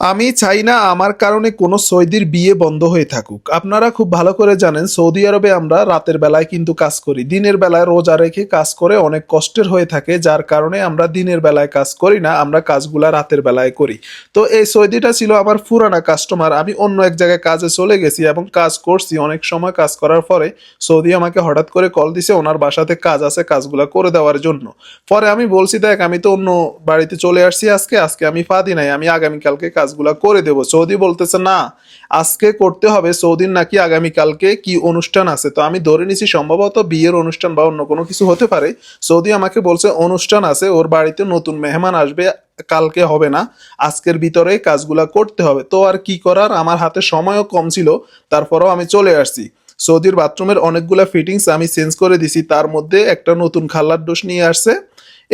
আমি চাই না আমার কারণে কোনো সৌদির বিয়ে বন্ধ হয়ে থাকুক। আপনারা খুব ভালো করে জানেন সৌদি আরবে আমরা রাতের বেলায় কিন্তু কাজ করি, দিনের বেলায় রোজা রেখে কাজ করে অনেক কষ্টের হয়ে থাকে, যার কারণে আমরা দিনের বেলায় কাজ করি না, আমরা কাজগুলা রাতের বেলায় করি। তো এই সৌদিটা ছিল আমার পুরানা কাস্টমার। আমি অন্য এক জায়গায় কাজে চলে গেছি এবং কাজ করছি, অনেক সময় কাজ করার পরে সৌদি আমাকে হঠাৎ করে কল দিছে ওনার বাসাতে কাজ আছে, কাজগুলা করে দেওয়ার জন্য। পরে আমি বলছি দেখ আমি তো অন্য বাড়িতে চলে আসছি, আজকে আজকে আমি ফাঁদি নাই, আমি আগামীকালকে কাজগুলা করে দেব। সৌদি বলতেছে না আজকে করতে হবে, সৌদির নাকি আগামীকালকে কি অনুষ্ঠান আছে। তো আমি ধরে নিছি সম্ভবত বিয়ের অনুষ্ঠান বা অন্য কোনো কিছু হতে পারে। সৌদি আমাকে বলছে অনুষ্ঠান আছে, ওর বাড়িতে নতুন মেহমান আসবে, কালকে হবে না, আজকের ভিতরে কাজগুলা করতে হবে। তো আর কি করার, আমার হাতে সময়ও কম ছিল, তারপরেও আমি চলে আসছি। সৌদির বাথরুমের অনেকগুলা ফিটিংস আমি চেঞ্জ করে দিছি, তার মধ্যে একটা নতুন খাল্লার ডোস নিয়ে আসছে,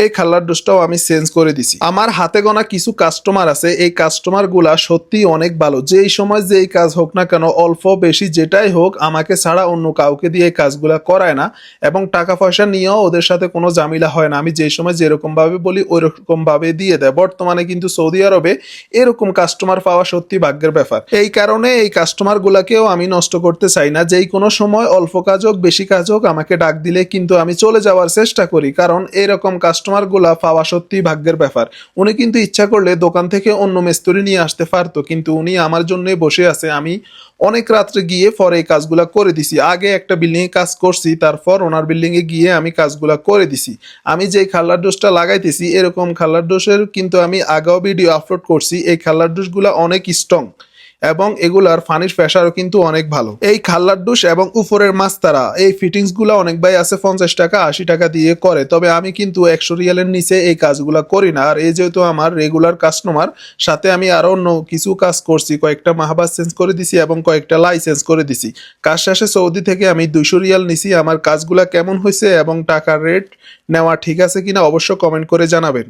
এই খাল্লার ডোজটাও আমি চেঞ্জ করে দিছি। আমার হাতে গোনা কিছু কাস্টমার আছে, এই কাস্টমার গুলা সত্যি অনেক ভালো। যেই সময় যেই কাজ হোক না কেন, অল্প বেশি যেটাই হোক, আমাকে ছাড়া অন্য কাউকে দিয়ে এই কাজগুলা করায় না এবং টাকা পয়সা নিয়েও ওদের সাথে কোনো ঝামেলা হয় না। আমি যেই সময় যেরকম ভাবে বলি ওই রকম ভাবে দিয়ে দেয়। বর্তমানে কিন্তু সৌদি আরবে এরকম কাস্টমার পাওয়া সত্যি ভাগ্যের ব্যাপার। এই কারণে এই কাস্টমার গুলাকেও আমি নষ্ট করতে চাই না। যেই কোনো সময় অল্প কাজ হোক বেশি কাজ হোক আমাকে ডাক দিলে কিন্তু আমি চলে যাওয়ার চেষ্টা করি, কারণ এরকম কাস্টমার গুলা পাওয়া সত্যি ভাগ্যের ব্যাপার। উনি কিন্তু ইচ্ছা করলে দোকান থেকে অন্য মিস্ত্রি নিয়ে আসতে পারতো, কিন্তু উনি আমার জন্যই বসে আছে। আমি অনেক রাত্রে গিয়ে পরে এই কাজগুলা করে দিছি। আগে একটা বিল্ডিং এ কাজ করছি, তারপর ওনার বিল্ডিং এ গিয়ে আমি কাজগুলা করে দিছি। আমি যেই খাল্লার ডোজটা লাগাইতেছি এরকম খাল্লার ডোজের কিন্তু আমি আগেও ভিডিও আপলোড করছি। এই খাল্লার ডোজগুলা অনেক স্ট্রং এবং এগুলার পানির প্রেসারও কিন্তু অনেক ভালো। এই খাল্লার ডুস এবং উপরের মাস্তারা এই ফিটিংস গুলা অনেক ভাই আছে 50 টাকা 80 টাকা দিয়ে করে, তবে আমি কিন্তু 100 রিয়ালের নিচে এই কাজগুলা করি না। আর এই যেহেতু আমার রেগুলার কাস্টমার, সাথে আমি আরো অন্য কিছু কাজ করছি, কয়েকটা মাহবাস চেঞ্জ করে দিছি এবং কয়েকটা লাইসেন্স করে দিছি। কাজ শেষে সৌদি থেকে আমি 200 রিয়াল নিছি। আমার কাজগুলা কেমন হয়েছে এবং টাকার রেট নেওয়া ঠিক আছে কিনা অবশ্য কমেন্ট করে জানাবেন।